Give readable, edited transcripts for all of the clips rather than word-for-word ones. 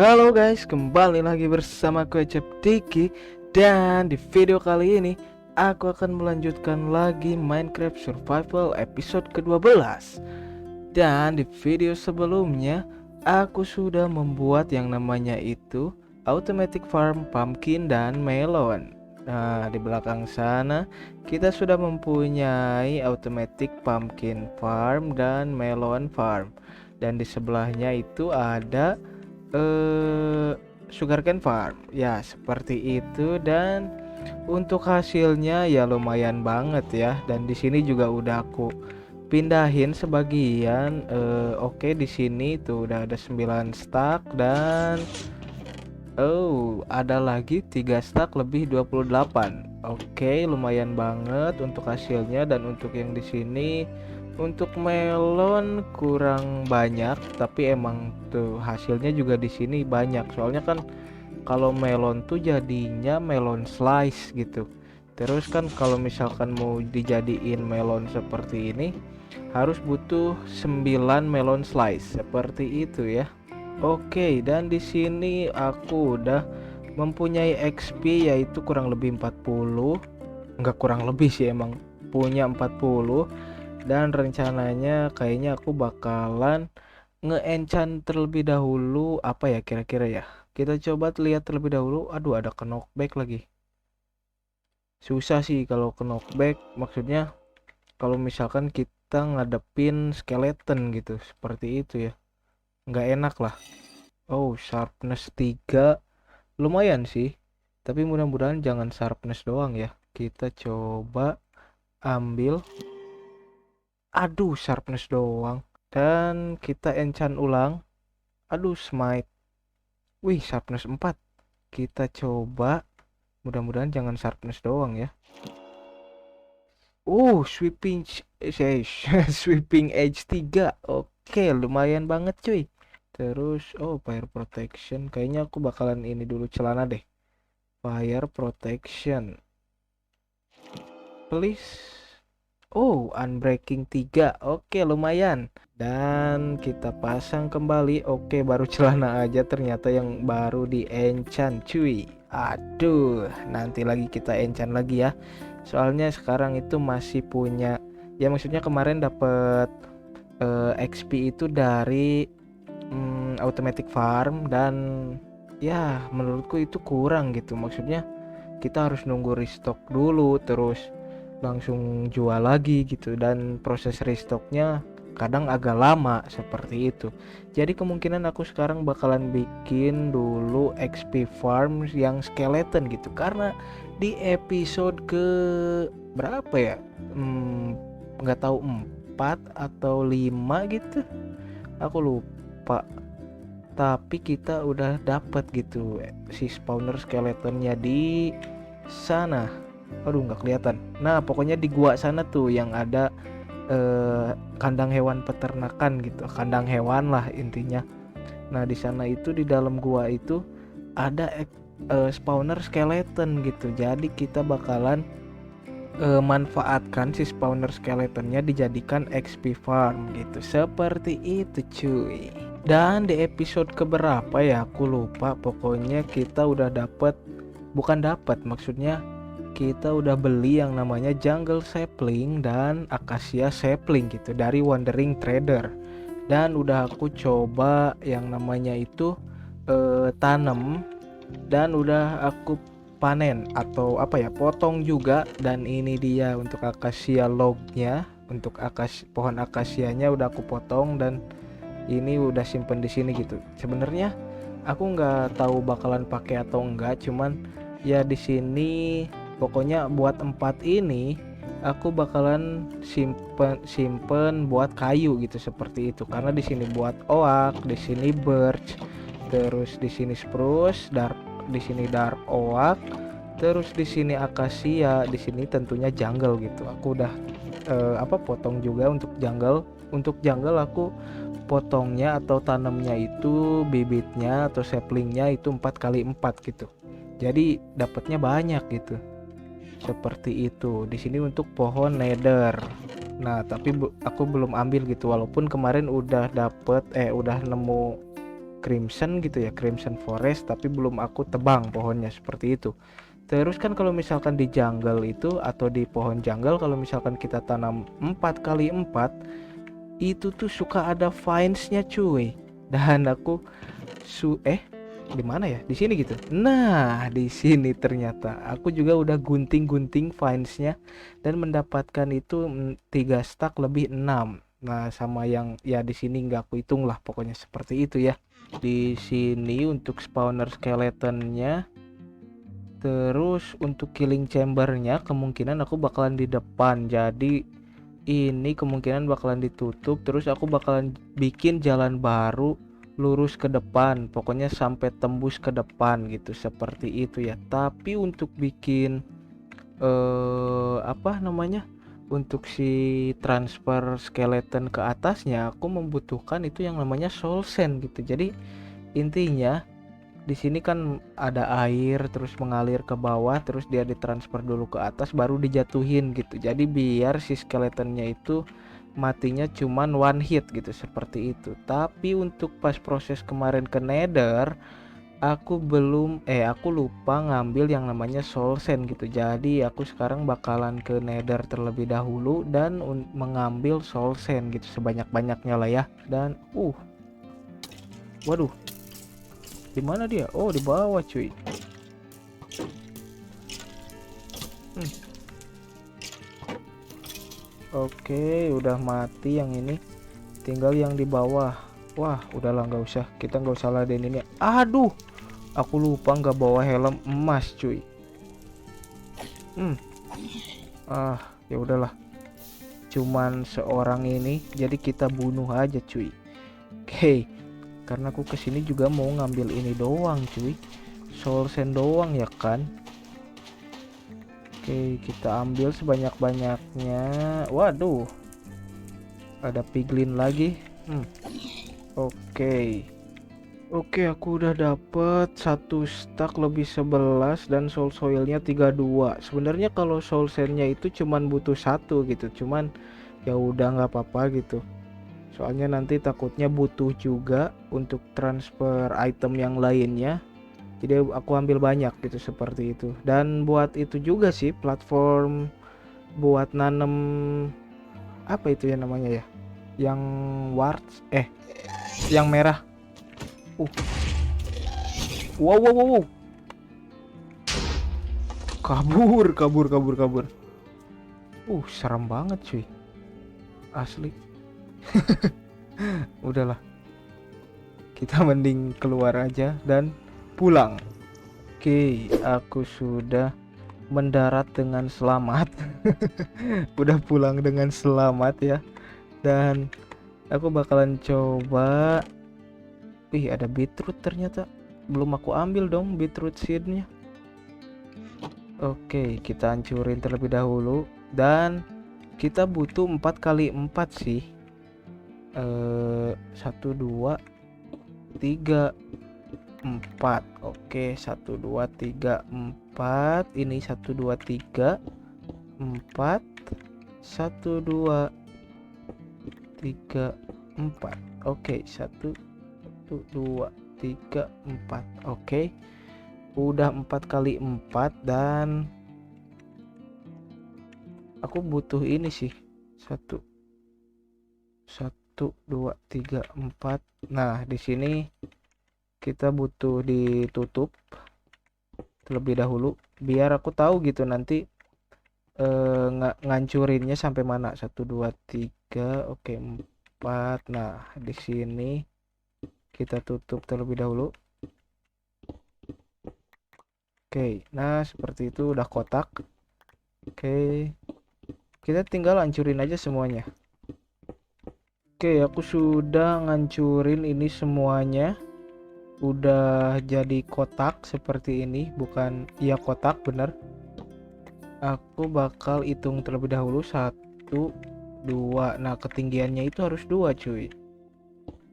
Halo guys, kembali lagi bersama aku Ecep Diki. Dan di video kali ini aku akan melanjutkan lagi Minecraft Survival episode ke-12. Dan di video sebelumnya aku sudah membuat yang namanya itu Automatic Farm Pumpkin dan Melon. Nah, di belakang sana kita sudah mempunyai Automatic Pumpkin Farm dan Melon Farm. Dan di sebelahnya itu ada sugarcane farm ya, seperti itu. Dan untuk hasilnya ya lumayan banget ya. Dan di sini juga udah aku pindahin sebagian. Oke, di sini tuh udah ada 9 stack. Dan ada lagi 3 stack lebih 28. Oke, lumayan banget untuk hasilnya. Dan untuk yang di sini, untuk melon kurang banyak, tapi emang tuh hasilnya juga di sini banyak. Soalnya kan kalau melon tuh jadinya melon slice gitu. Terus kan kalau misalkan mau dijadiin melon seperti ini harus butuh 9 melon slice seperti itu ya. Oke, dan di sini aku udah mempunyai XP yaitu kurang lebih 40. Enggak, kurang lebih sih, emang punya 40. Dan rencananya kayaknya aku bakalan nge-enchant terlebih dahulu. Apa ya kira-kira ya? Kita coba lihat terlebih dahulu. Aduh, ada knockback lagi. Susah sih kalau knockback. Maksudnya kalau misalkan kita ngadepin skeleton gitu, seperti itu ya. Nggak enak lah. Oh, sharpness 3 lumayan sih. Tapi mudah-mudahan jangan sharpness doang ya. Kita coba ambil. Aduh, sharpness doang. Dan kita enchant ulang. Aduh, smite. Wih, sharpness 4. Kita coba. Mudah-mudahan jangan sharpness doang ya. Sweeping sweeping edge 3. Oke, lumayan banget cuy. Terus fire protection. Kayaknya aku bakalan ini dulu celana deh. Fire protection. Please. Unbreaking 3. Oke, lumayan. Dan kita pasang kembali. Oke, baru celana aja ternyata yang baru di enchant cuy. Aduh, nanti lagi kita enchant lagi ya. Soalnya sekarang itu masih punya, ya maksudnya kemarin dapet XP itu dari automatic farm. Dan ya menurutku itu kurang gitu. Maksudnya kita harus nunggu restock dulu terus langsung jual lagi gitu, dan proses restocknya kadang agak lama seperti itu. Jadi kemungkinan aku sekarang bakalan bikin dulu XP farm yang skeleton gitu, karena di episode ke berapa ya, nggak tahu 4 atau 5 gitu, aku lupa. Tapi kita udah dapat gitu si spawner skeletonnya di sana. Aduh, nggak kelihatan. Nah, pokoknya di gua sana tuh yang ada kandang hewan peternakan gitu, kandang hewan lah intinya. Nah, di sana itu di dalam gua itu ada spawner skeleton gitu. Jadi kita bakalan manfaatkan si spawner skeletonnya dijadikan XP farm gitu. Seperti itu cuy. Dan di episode keberapa ya aku lupa. Pokoknya kita udah dapat, bukan dapat, maksudnya kita udah beli yang namanya jungle sapling dan acacia sapling gitu dari Wandering Trader. Dan udah aku coba yang namanya itu tanam, dan udah aku panen atau apa ya, potong juga. Dan ini dia untuk acacia lognya, untuk pohon akasianya udah aku potong, dan ini udah simpen di sini gitu. Sebenarnya aku nggak tahu bakalan pakai atau enggak, cuman ya di sini pokoknya buat 4 ini aku bakalan simpen buat kayu gitu, seperti itu. Karena di sini buat oak, di sini birch, terus di sini spruce, di sini dark oak, terus di sini akasia, di sini tentunya jungle gitu. Aku udah potong juga untuk jungle. Untuk jungle aku potongnya atau tanamnya itu bibitnya atau saplingnya itu 4x4 gitu. Jadi dapatnya banyak gitu. Seperti itu. Di sini untuk pohon nether. Nah, tapi aku belum ambil gitu, walaupun kemarin udah nemu crimson gitu ya, crimson forest, tapi belum aku tebang pohonnya seperti itu. Terus kan kalau misalkan di jungle itu atau di pohon jungle, kalau misalkan kita tanam 4x4 itu tuh suka ada vines-nya cuy. Dan aku di mana ya? Di sini gitu. Nah, di sini ternyata aku juga udah gunting-gunting vines-nya dan mendapatkan itu 3 stack lebih 6. Nah, sama yang ya di sini nggak aku hitung lah, pokoknya seperti itu ya. Di sini untuk spawner skeletonnya, terus untuk killing chambernya kemungkinan aku bakalan di depan. Jadi ini kemungkinan bakalan ditutup, terus aku bakalan bikin jalan baru lurus ke depan, pokoknya sampai tembus ke depan gitu, seperti itu ya. Tapi untuk bikin apa namanya, untuk si transfer skeleton ke atasnya aku membutuhkan itu yang namanya soul sand gitu. Jadi intinya di sini kan ada air terus mengalir ke bawah, terus dia ditransfer dulu ke atas baru dijatuhin gitu. Jadi biar si skeletonnya itu matinya cuman one hit gitu, seperti itu. Tapi untuk pas proses kemarin ke nether, aku lupa ngambil yang namanya soul sand gitu. Jadi aku sekarang bakalan ke nether terlebih dahulu dan mengambil soul sand gitu sebanyak-banyaknya lah ya. Dan waduh, di mana dia? Oh, di bawah cuy. Oke, udah mati yang ini. Tinggal yang di bawah. Wah, udahlah, nggak usah. Kita nggak usah ladenin ini. Aduh, aku lupa nggak bawa helm emas cuy. Ya udahlah. Cuman seorang ini, jadi kita bunuh aja cuy. Oke, karena aku kesini juga mau ngambil ini doang cuy. Soul sand doang ya kan. Oke, kita ambil sebanyak-banyaknya. Waduh, ada piglin lagi. Oke, aku udah dapet 1 stack lebih 11 dan soul soilnya 32. Sebenarnya kalau soul sandnya itu cuman butuh 1 gitu, cuman ya udah nggak apa-apa gitu. Soalnya nanti takutnya butuh juga untuk transfer item yang lainnya. Jadi aku ambil banyak gitu, seperti itu. Dan buat itu juga sih platform buat nanem, apa itu ya namanya ya, yang warts yang merah. Wow. Kabur. Serem banget cuy, asli. Udahlah, kita mending keluar aja dan pulang. Oke, aku sudah mendarat dengan selamat. Udah pulang dengan selamat ya. Dan aku bakalan coba. Ada beetroot ternyata. Belum aku ambil dong beetroot seednya. Oke, kita hancurin terlebih dahulu. Dan kita butuh 4x4 sih. 1 2 3 4. Oke, 1 2 3 4. Ini 1 2 3 4. 1 2 3 4. Oke, 1 2 3 4. Oke, udah 4x4 dan aku butuh ini sih. 1 2 3 4. Nah, di sini kita butuh ditutup terlebih dahulu biar aku tahu gitu nanti ngancurinnya sampai mana. 1 2 3. Oke, 4. Nah, di sini kita tutup terlebih dahulu. Oke, nah seperti itu udah kotak. Oke, kita tinggal hancurin aja semuanya. Oke, aku sudah ngancurin ini semuanya. Udah jadi kotak seperti ini, bukan iya kotak bener. Aku bakal hitung terlebih dahulu 1 2. Nah, ketinggiannya itu harus 2 cuy.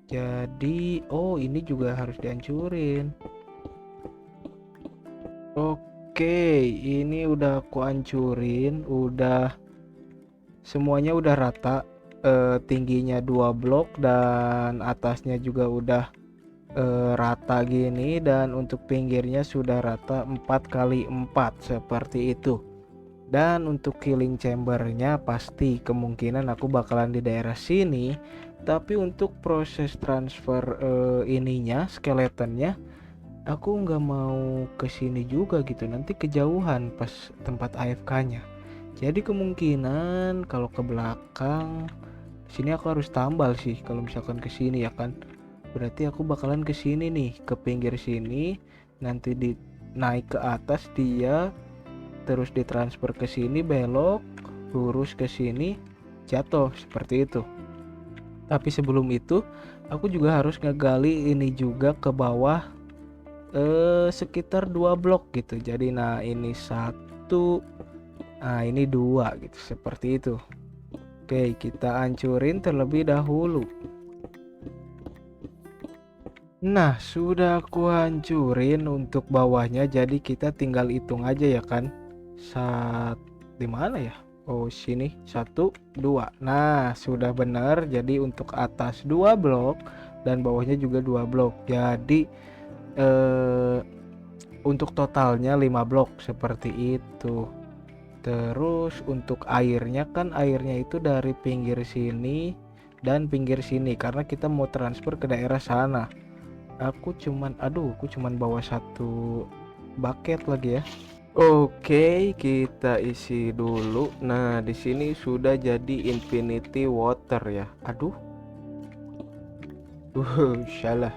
Jadi ini juga harus dihancurin. Oke, ini udah aku hancurin, udah semuanya udah rata. Tingginya 2 blok dan atasnya juga udah rata gini, dan untuk pinggirnya sudah rata 4x4 seperti itu. Dan untuk killing chambernya pasti kemungkinan aku bakalan di daerah sini, tapi untuk proses transfer ininya, skeletonnya, aku nggak mau ke sini juga gitu, nanti kejauhan pas tempat AFK-nya. Jadi kemungkinan kalau ke belakang sini aku harus tambal sih kalau misalkan ke sini ya kan. Berarti aku bakalan ke sini nih, ke pinggir sini, nanti naik ke atas dia, terus ditransfer ke sini, belok lurus ke sini, jatuh seperti itu. Tapi sebelum itu aku juga harus ngegali ini juga ke bawah, sekitar 2 blok gitu. Jadi nah ini 1, nah ini 2 gitu, seperti itu. Oke, kita hancurin terlebih dahulu. Nah, sudah aku hancurin untuk bawahnya, jadi kita tinggal hitung aja ya kan. Di mana ya? Oh, sini 1, 2. Nah, sudah benar. Jadi untuk atas 2 blok dan bawahnya juga 2 blok. Jadi untuk totalnya 5 blok seperti itu. Terus untuk airnya kan, airnya itu dari pinggir sini dan pinggir sini karena kita mau transfer ke daerah sana. Aku cuman bawa 1 bucket lagi ya. Oke, kita isi dulu. Nah, di sini sudah jadi infinity water ya. Aduh. Salah.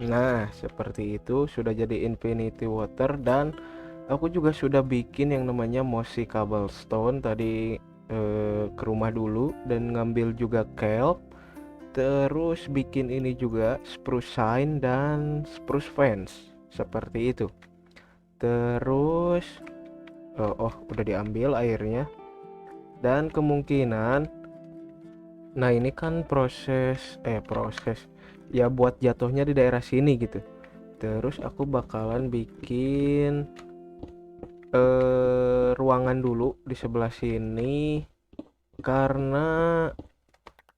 Nah, seperti itu sudah jadi infinity water, dan aku juga sudah bikin yang namanya mossy cobblestone tadi, ke rumah dulu dan ngambil juga kelp. Terus bikin ini juga spruce sign dan spruce fence seperti itu. Terus udah diambil airnya, dan kemungkinan nah ini kan proses ya buat jatuhnya di daerah sini gitu. Terus aku bakalan bikin ruangan dulu di sebelah sini, karena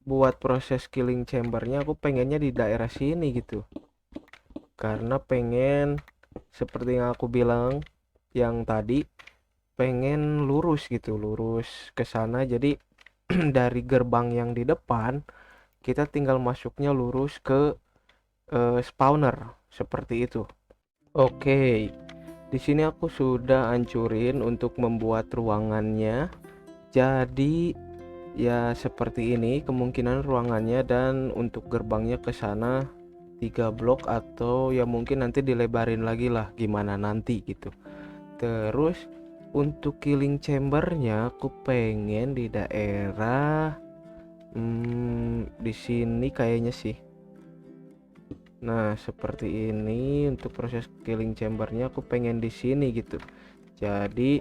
buat proses killing chambernya aku pengennya di daerah sini gitu, karena pengen seperti yang aku bilang yang tadi, pengen lurus gitu, lurus ke sana. Jadi dari gerbang yang di depan kita tinggal masuknya lurus ke spawner seperti itu. Oke, di sini aku sudah hancurin untuk membuat ruangannya. Jadi ya seperti ini kemungkinan ruangannya, dan untuk gerbangnya ke sana 3 blok, atau ya mungkin nanti dilebarin lagi lah gimana nanti gitu. Terus untuk killing chambernya aku pengen di daerah di sini kayaknya sih. Nah, seperti ini untuk proses killing chambernya aku pengen di sini gitu. Jadi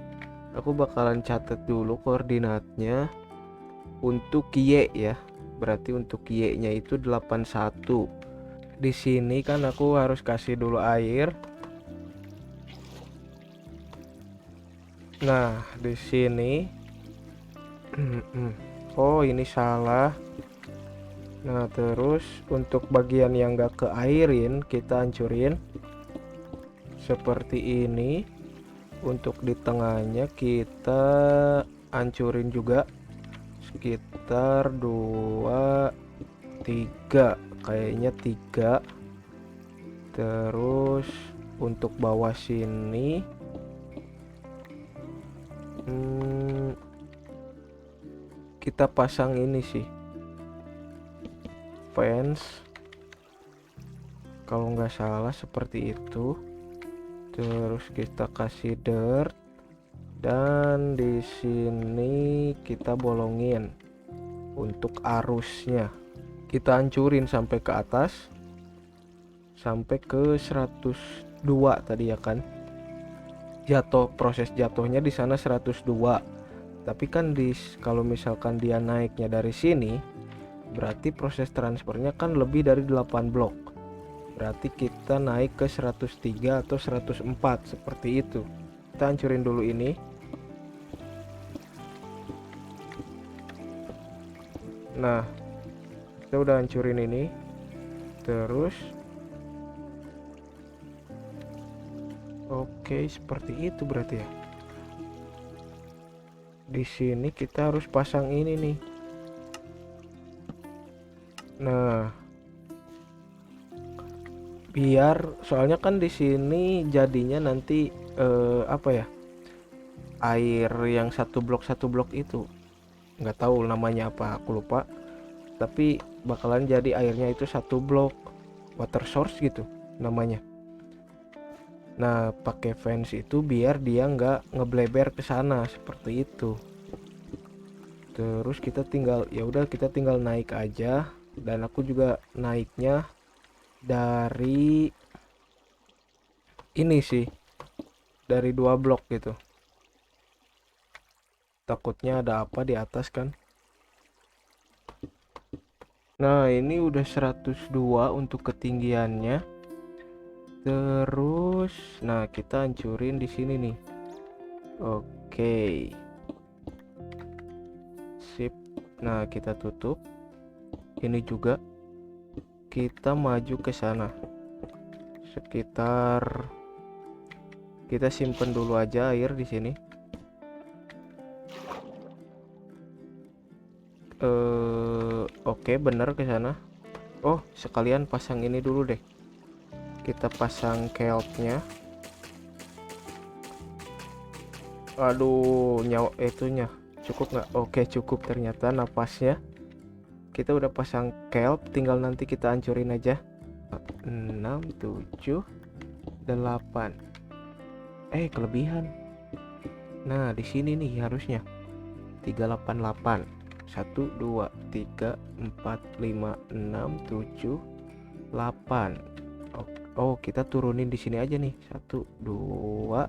aku bakalan catat dulu koordinatnya untuk Y ya. Berarti untuk Y-nya itu 81. Di sini kan aku harus kasih dulu air. Nah, di sini oh ini salah. Nah, terus untuk bagian yang gak keairin kita hancurin seperti ini. Untuk di tengahnya kita hancurin juga sekitar 2, 3, kayaknya 3. Terus untuk bawah sini kita pasang ini sih, fence kalau nggak salah seperti itu. Terus kita kasih dirt, dan di sini kita bolongin untuk arusnya. Kita hancurin sampai ke atas, sampai ke 102 tadi ya kan. Proses jatuhnya di sana 102. Tapi kan kalau misalkan dia naiknya dari sini, berarti proses transfernya kan lebih dari 8 blok. Berarti kita naik ke 103 atau 104 seperti itu. Kita hancurin dulu ini. Nah, kita udah hancurin ini. Terus Oke, seperti itu berarti ya. Di sini kita harus pasang ini nih. Nah, biar soalnya kan di sini jadinya nanti apa ya? Air yang satu blok itu. Nggak tahu namanya apa, aku lupa. Tapi bakalan jadi airnya itu satu blok, water source gitu namanya. Nah, pakai fence itu biar dia nggak ngebleber ke sana seperti itu. Terus kita tinggal naik aja, dan aku juga naiknya dari ini sih, dari 2 blok gitu. Takutnya ada apa di atas kan. Nah, ini udah 102 untuk ketinggiannya. Terus, nah kita hancurin di sini nih. Oke, sip. Nah, kita tutup. Ini juga kita maju ke sana. Sekitar kita simpen dulu aja air di sini. Oke, bener ke sana. Oh, sekalian pasang ini dulu deh. Kita pasang kelpnya. Aduh, nyawa itunya cukup nggak? Oke, cukup ternyata napasnya. Kita udah pasang kelp, tinggal nanti kita hancurin aja. 6, 7, 8. Kelebihan. Nah, di sini nih harusnya 388. 1, 2, 3, 4, 5, 6, 7, 8. Oh, kita turunin di sini aja nih. 1, 2,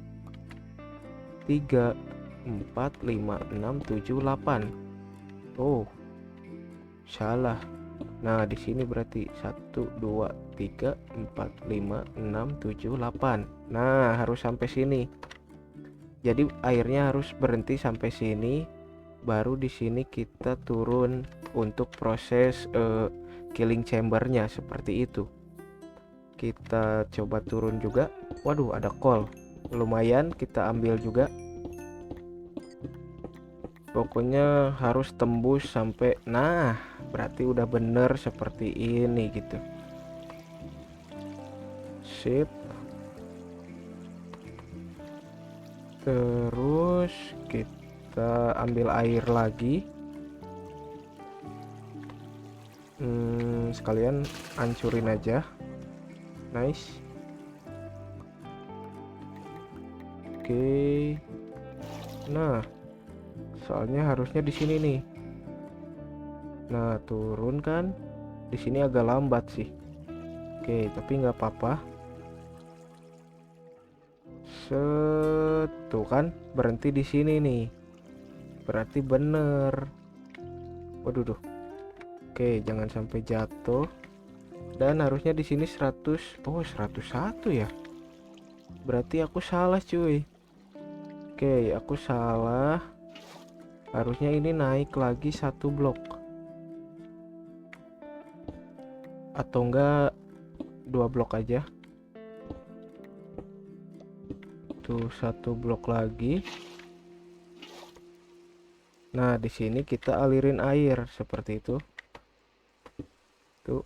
3, 4, 5, 6, 7, 8. Oh, salah. Nah, di sini berarti 1, 2, 3, 4, 5, 6, 7, 8. Nah, harus sampai sini. Jadi airnya harus berhenti sampai sini. Baru di sini kita turun untuk proses killing chambernya seperti itu. Kita coba turun juga. Waduh, ada coal. Lumayan, kita ambil juga. Pokoknya harus tembus sampai, nah berarti udah bener seperti ini gitu. Sip. Terus kita ambil air lagi. Sekalian hancurin aja. Nice. Oke. Nah, soalnya harusnya di sini nih. Nah, turun kan. Di sini agak lambat sih. Oke, tapi nggak apa-apa. Tuh kan, berhenti di sini nih. Berarti bener. Waduh, duh. Oke, jangan sampai jatuh. Dan harusnya di sini 100. Oh, 101 ya. Berarti aku salah, cuy. Oke, aku salah. Harusnya ini naik lagi 1 blok. Atau enggak 2 blok aja. Tuh 1 blok lagi. Nah, di sini kita alirin air seperti itu. Tuh.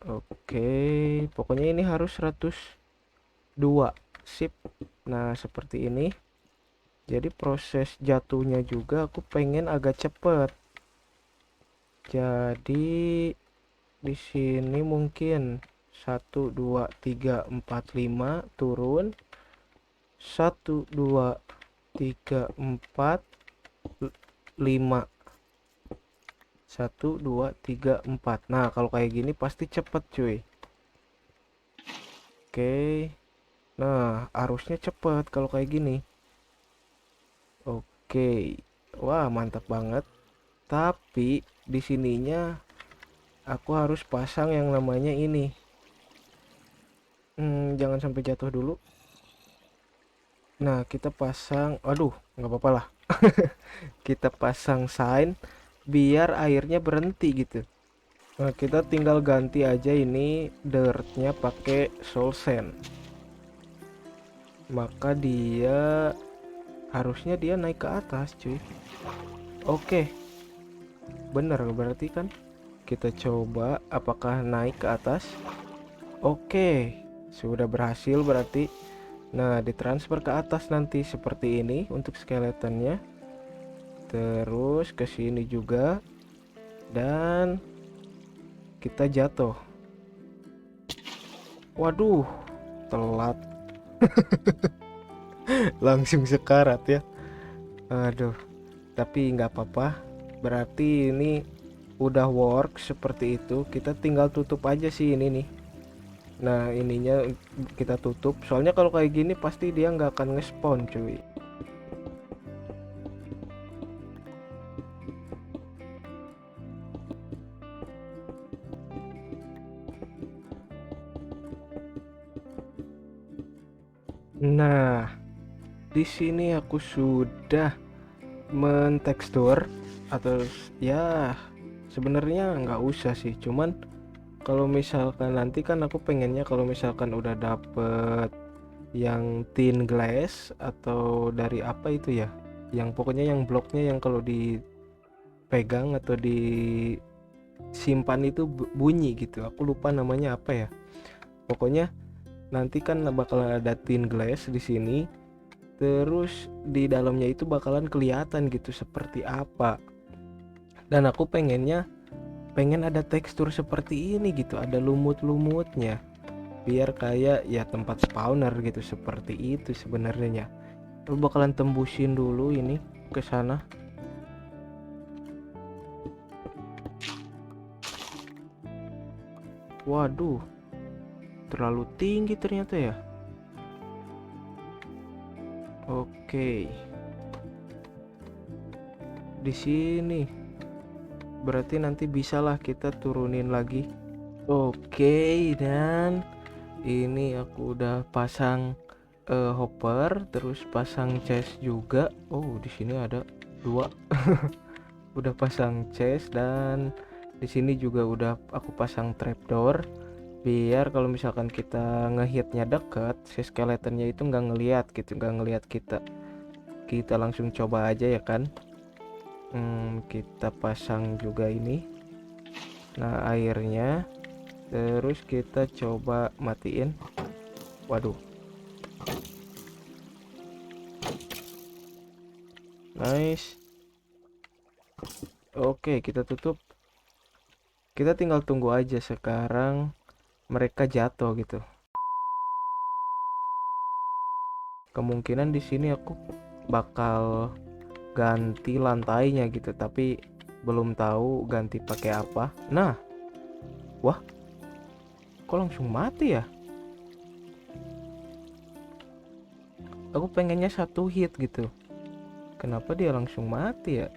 Oke, pokoknya ini harus 102. Sip. Nah, seperti ini. Jadi proses jatuhnya juga aku pengen agak cepet. Jadi di sini mungkin 1, 2, 3, 4, 5 turun. 1, 2, 3, 4, 5. 1, 2, 3, 4. Nah, kalau kayak gini pasti cepet, cuy. Oke. Nah, harusnya cepet kalau kayak gini. Oke. Wah, mantap banget. Tapi di sininya aku harus pasang yang namanya ini. Jangan sampai jatuh dulu. Nah, kita pasang, aduh, nggak apa-apa lah. Kita pasang sign biar airnya berhenti gitu. Nah, kita tinggal ganti aja ini dirtnya pakai soul sand. Maka dia harusnya dia naik ke atas, cuy. Oke, bener berarti kan? Kita coba apakah naik ke atas. Oke, sudah berhasil berarti. Nah, ditransfer ke atas nanti seperti ini untuk skeletonnya. Terus ke sini juga. Dan kita jatuh. Waduh, telat. Langsung sekarat ya. Aduh, tapi nggak apa-apa. Berarti ini udah work seperti itu. Kita tinggal tutup aja sih ini nih. Nah, ininya kita tutup. Soalnya kalau kayak gini pasti dia nggak akan nge-spawn, cuy. Nah, di sini aku sudah mentekstur atau ya sebenarnya nggak usah sih, cuman kalau misalkan nanti kan aku pengennya kalau misalkan udah dapet yang thin glass atau dari apa itu ya, yang pokoknya yang bloknya yang kalau dipegang atau disimpan itu bunyi gitu, aku lupa namanya apa ya. Pokoknya nanti kan bakalan ada thin glass di sini, terus di dalamnya itu bakalan kelihatan gitu seperti apa. Dan aku pengen ada tekstur seperti ini gitu, ada lumut-lumutnya, biar kayak ya tempat spawner gitu, seperti itu sebenarnya. Aku bakalan tembusin dulu ini ke sana. Waduh, terlalu tinggi ternyata ya. Oke, di sini berarti nanti bisalah kita turunin lagi. Oke, dan ini aku udah pasang hopper, terus pasang chest juga. Oh, di sini ada dua. Udah pasang chest, dan di sini juga udah aku pasang trapdoor biar kalau misalkan kita ngehitnya deket, si skeletonnya itu nggak ngelihat gitu, nggak ngelihat kita. Kita langsung coba aja ya kan. Kita pasang juga ini. Nah, airnya. Terus kita coba matiin. Waduh. Nice. Oke, kita tutup. Kita tinggal tunggu aja sekarang mereka jatuh gitu. Kemungkinan di sini aku bakal ganti lantainya gitu, tapi belum tahu ganti pakai apa. Nah, wah, kok langsung mati ya? Aku pengennya satu hit gitu. Kenapa dia langsung mati ya?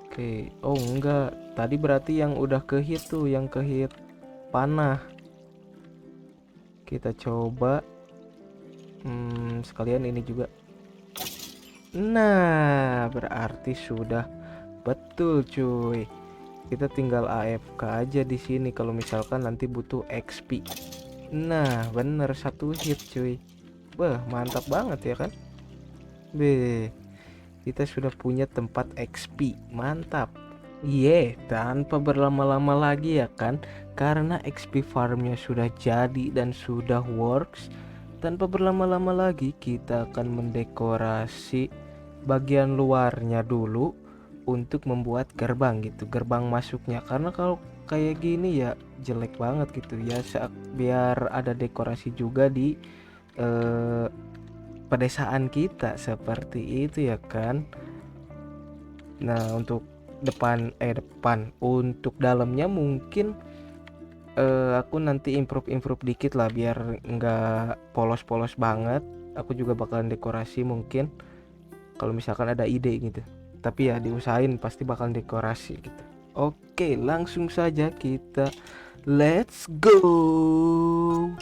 Oke, oh enggak. Tadi berarti yang udah ke hit tuh, yang ke hit panah. Kita coba. Sekalian ini juga. Nah, berarti sudah betul cuy. Kita tinggal AFK aja di sini kalau misalkan nanti butuh XP. Nah, bener satu hit cuy. Wah, mantap banget ya kan? Be, kita sudah punya tempat XP. Mantap. Tanpa berlama-lama lagi ya kan, karena XP farmnya sudah jadi dan sudah works. Tanpa berlama-lama lagi kita akan mendekorasi bagian luarnya dulu untuk membuat gerbang gitu, gerbang masuknya. Karena kalau kayak gini ya jelek banget gitu ya, biar ada dekorasi juga di pedesaan kita seperti itu ya kan. Nah, untuk depan untuk dalamnya mungkin aku nanti improve dikit lah biar nggak polos-polos banget. Aku juga bakalan dekorasi mungkin kalau misalkan ada ide gitu, tapi ya diusahain pasti bakalan dekorasi gitu. Oke, langsung saja kita let's go.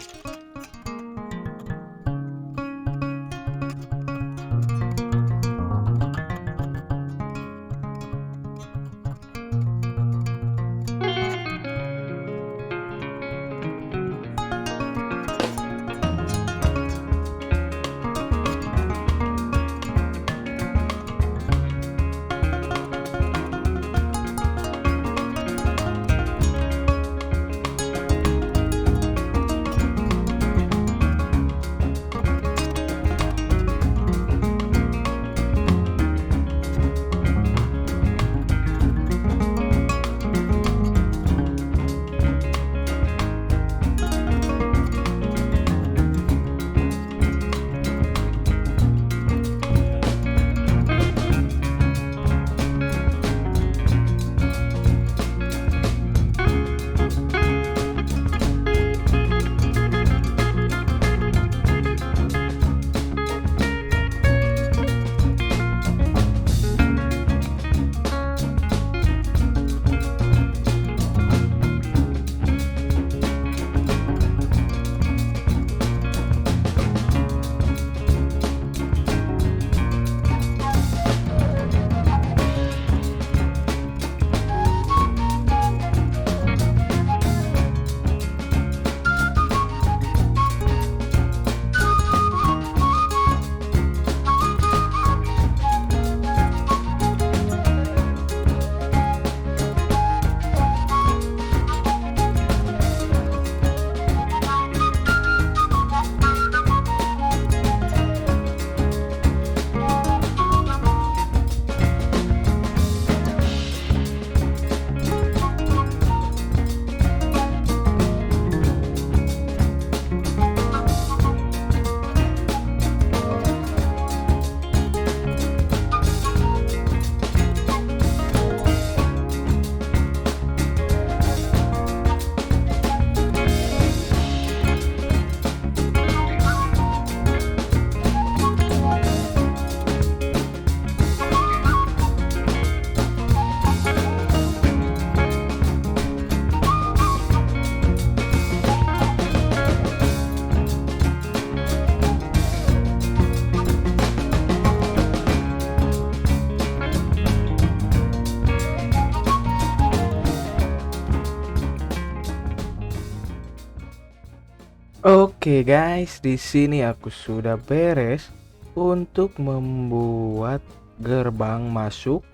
Oke guys, di sini aku sudah beres untuk membuat gerbang masuk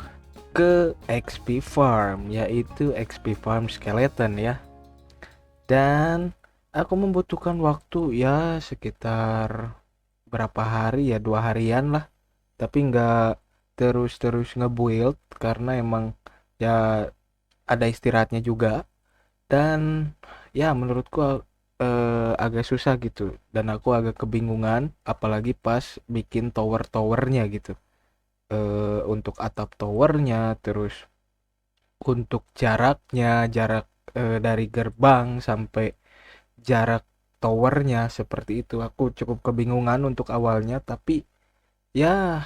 ke XP Farm, yaitu XP Farm Skeleton ya. Dan aku membutuhkan waktu ya sekitar berapa hari ya, 2 harian lah. Tapi nggak terus-terus nge-build karena emang ya ada istirahatnya juga. Dan ya menurutku agak susah gitu, dan aku agak kebingungan apalagi pas bikin tower-towernya gitu. Untuk atap towernya, terus untuk jarak dari gerbang sampai jarak towernya seperti itu, aku cukup kebingungan untuk awalnya. Tapi ya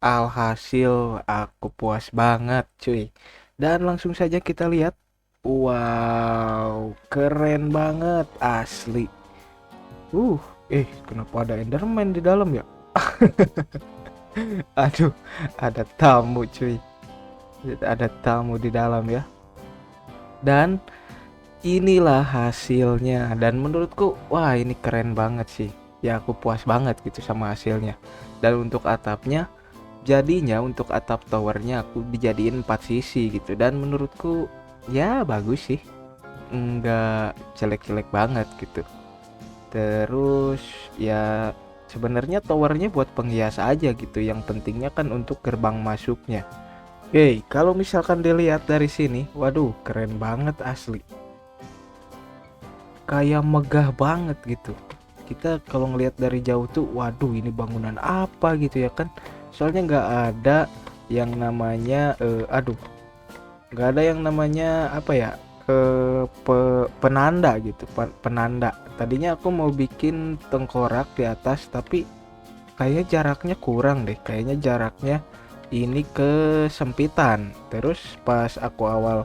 alhasil aku puas banget cuy. Dan langsung saja kita lihat. Wow, keren banget asli. Uh, kenapa ada Enderman di dalam ya? Aduh, ada tamu cuy. Ada tamu di dalam ya. Dan inilah hasilnya. Dan menurutku, wah ini keren banget sih. Ya aku puas banget gitu sama hasilnya. Dan untuk atapnya, jadinya untuk atap towernya aku dijadiin 4 sisi gitu. Dan menurutku ya bagus sih. Enggak jelek-jelek banget gitu. Terus ya sebenarnya towernya buat penghias aja gitu. Yang pentingnya kan untuk gerbang masuknya. Oke, kalau misalkan dilihat dari sini, waduh keren banget asli. Kayak megah banget gitu. Kita kalau ngelihat dari jauh tuh, waduh ini bangunan apa gitu ya kan. Soalnya nggak ada yang namanya, nggak ada yang namanya apa ya, penanda gitu, penanda. Tadinya aku mau bikin tengkorak di atas, tapi kayaknya jaraknya kurang deh. Kayaknya jaraknya ini kesempitan. Terus pas aku awal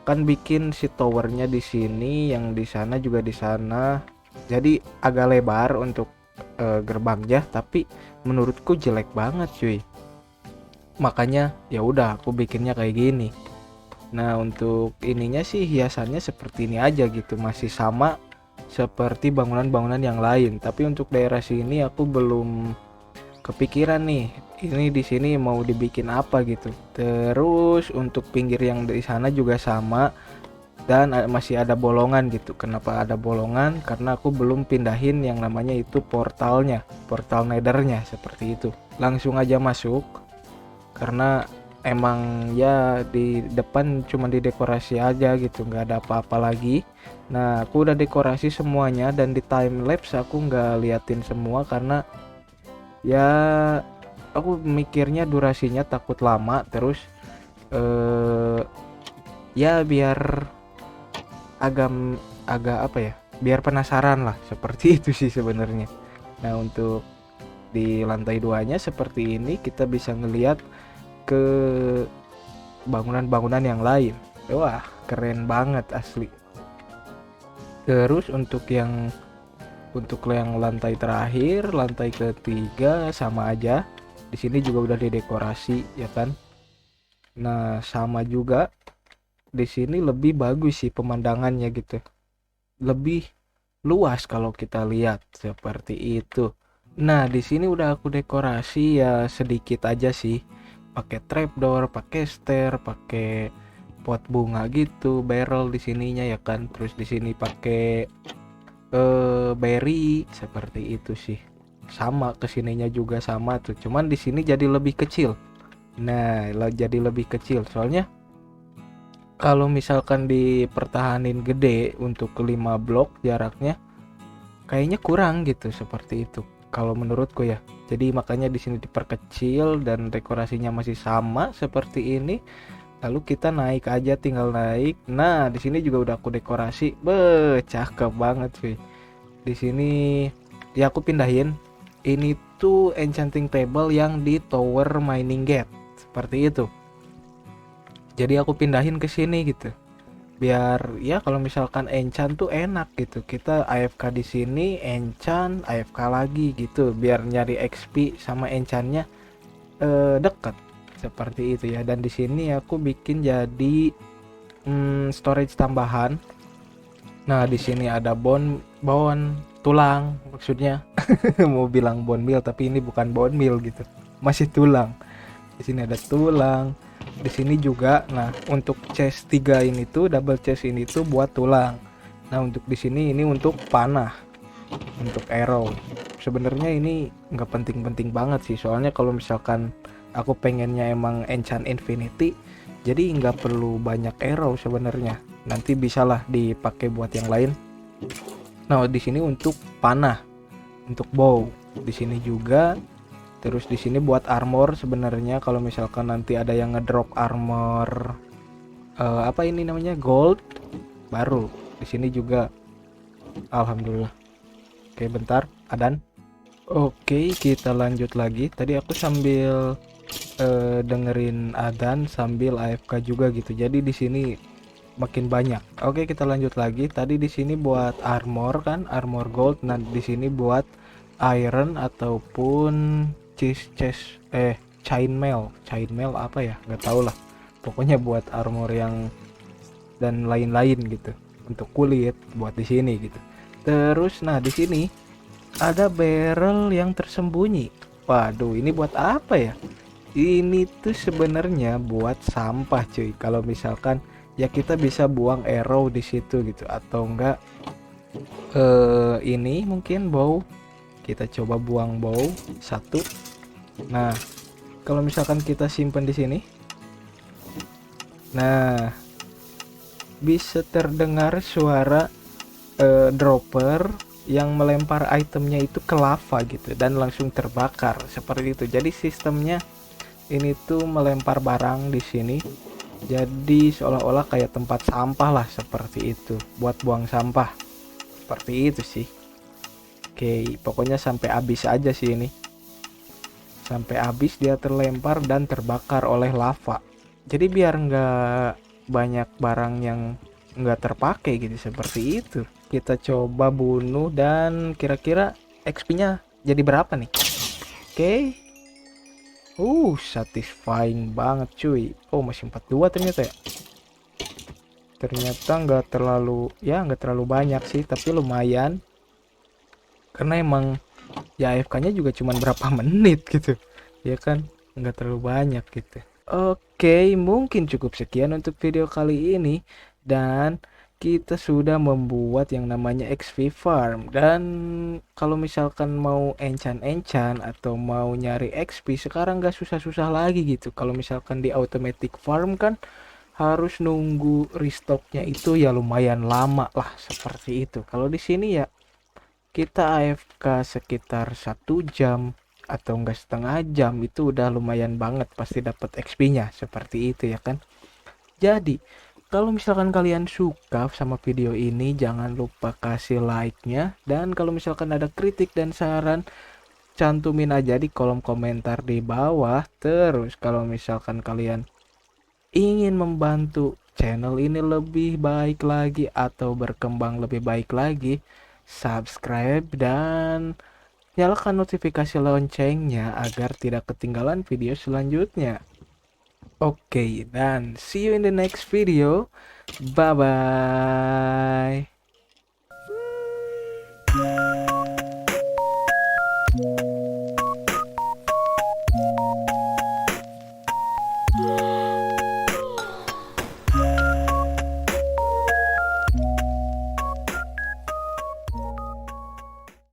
kan bikin si towernya di sini, yang di sana juga di sana, jadi agak lebar untuk gerbangnya, tapi menurutku jelek banget cuy. Makanya ya udah aku bikinnya kayak gini. Nah untuk ininya sih hiasannya seperti ini aja gitu, masih sama seperti bangunan-bangunan yang lain. Tapi untuk daerah sini aku belum kepikiran nih, ini di sini mau dibikin apa gitu. Terus untuk pinggir yang di sana juga sama, dan masih ada bolongan gitu. Kenapa ada bolongan? Karena aku belum pindahin yang namanya itu portalnya, portal nethernya seperti itu. Langsung aja masuk karena emang ya di depan cuma didekorasi aja gitu, nggak ada apa-apa lagi. Nah aku udah dekorasi semuanya, dan di time lapse aku nggak liatin semua karena ya aku mikirnya durasinya takut lama. Terus ya biar agak agak apa ya, biar penasaran lah seperti itu sih sebenarnya. Nah untuk di lantai 2-nya seperti ini, kita bisa ngelihat ke bangunan-bangunan yang lain. Wah keren banget asli. Terus untuk yang lantai terakhir, lantai ketiga sama aja. Di sini juga udah didekorasi ya kan. Nah sama juga, di sini lebih bagus sih pemandangannya gitu. Lebih luas kalau kita lihat seperti itu. Nah di sini udah aku dekorasi ya sedikit aja sih. Pakai trapdoor, pakai stair, pakai pot bunga gitu, barrel di sininya ya kan. Terus di sini pakai berry seperti itu sih. Sama kesininya juga sama tuh, cuman di sini jadi lebih kecil. Nah jadi lebih kecil soalnya kalau misalkan dipertahanin gede untuk 5 blok jaraknya, kayaknya kurang gitu seperti itu kalau menurutku ya. Jadi makanya di sini diperkecil dan dekorasinya masih sama seperti ini. Lalu kita naik aja, tinggal naik. Nah di sini juga udah aku dekorasi, cakep banget sih. Di sini ya aku pindahin ini tuh enchanting table yang di tower mining gate seperti itu. Jadi aku pindahin ke sini gitu. Biar ya kalau misalkan enchant tuh enak gitu. Kita AFK di sini, enchant, AFK lagi gitu. Biar nyari XP sama enchantnya deket seperti itu ya. Dan di sini aku bikin jadi storage tambahan. Nah di sini ada bone tulang maksudnya. Mau bilang bone meal tapi ini bukan bone meal gitu, masih tulang. Di sini ada tulang, di sini juga. Nah untuk chest 3 ini tuh, double chest ini tuh buat tulang. Nah untuk di sini ini untuk panah, untuk arrow. Sebenarnya ini nggak penting-penting banget sih, soalnya kalau misalkan aku pengennya emang enchant infinity, jadi nggak perlu banyak arrow sebenarnya. Nanti bisalah dipakai buat yang lain. Nah di sini untuk panah, untuk bow. Di sini juga. Terus di sini buat armor sebenarnya, kalau misalkan nanti ada yang ngedrop armor apa ini namanya gold baru. Di sini juga alhamdulillah. Oke, bentar, Adan. Oke, kita lanjut lagi. Tadi aku sambil dengerin Adan sambil AFK juga gitu. Jadi di sini makin banyak. Oke, kita lanjut lagi. Tadi di sini buat armor kan, armor gold. Nah, di sini buat iron ataupun chest chainmail apa ya? Nggak tahu lah. Pokoknya buat armor yang dan lain-lain gitu. Untuk kulit buat di sini gitu. Terus nah di sini ada barrel yang tersembunyi. Waduh, ini buat apa ya? Ini tuh sebenarnya buat sampah cuy. Kalau misalkan ya kita bisa buang arrow di situ gitu, atau enggak ini mungkin bow. Kita coba buang bow satu. Nah, kalau misalkan kita simpan di sini, nah bisa terdengar suara dropper yang melempar itemnya itu ke lava gitu dan langsung terbakar seperti itu. Jadi sistemnya ini tuh melempar barang di sini, jadi seolah-olah kayak tempat sampah lah, seperti itu, buat buang sampah seperti itu sih. Oke, pokoknya sampai habis aja sih ini, sampai habis dia terlempar dan terbakar oleh lava. Jadi biar nggak banyak barang yang nggak terpakai gitu, seperti itu. Kita coba bunuh dan kira-kira XP-nya jadi berapa nih? Oke. Satisfying banget cuy. Oh, masih 42 ternyata ya. Ternyata nggak terlalu banyak sih, tapi lumayan. Karena emang ya AFK-nya juga cuman berapa menit gitu. Ya kan, nggak terlalu banyak gitu. Oke, mungkin cukup sekian untuk video kali ini, dan kita sudah membuat yang namanya XP farm. Dan kalau misalkan mau enchant atau mau nyari XP sekarang nggak susah-susah lagi gitu. Kalau misalkan di automatic farm kan harus nunggu restocknya itu ya lumayan lama lah, seperti itu. Kalau di sini ya kita AFK sekitar 1 jam atau enggak setengah jam, itu udah lumayan banget pasti dapat XP-nya, seperti itu ya kan. Jadi kalau misalkan kalian suka sama video ini, jangan lupa kasih like-nya, dan kalau misalkan ada kritik dan saran, cantumin aja di kolom komentar di bawah. Terus kalau misalkan kalian ingin membantu channel ini lebih baik lagi atau berkembang lebih baik lagi, subscribe dan nyalakan notifikasi loncengnya agar tidak ketinggalan video selanjutnya. Oke, dan see you in the next video. Bye bye.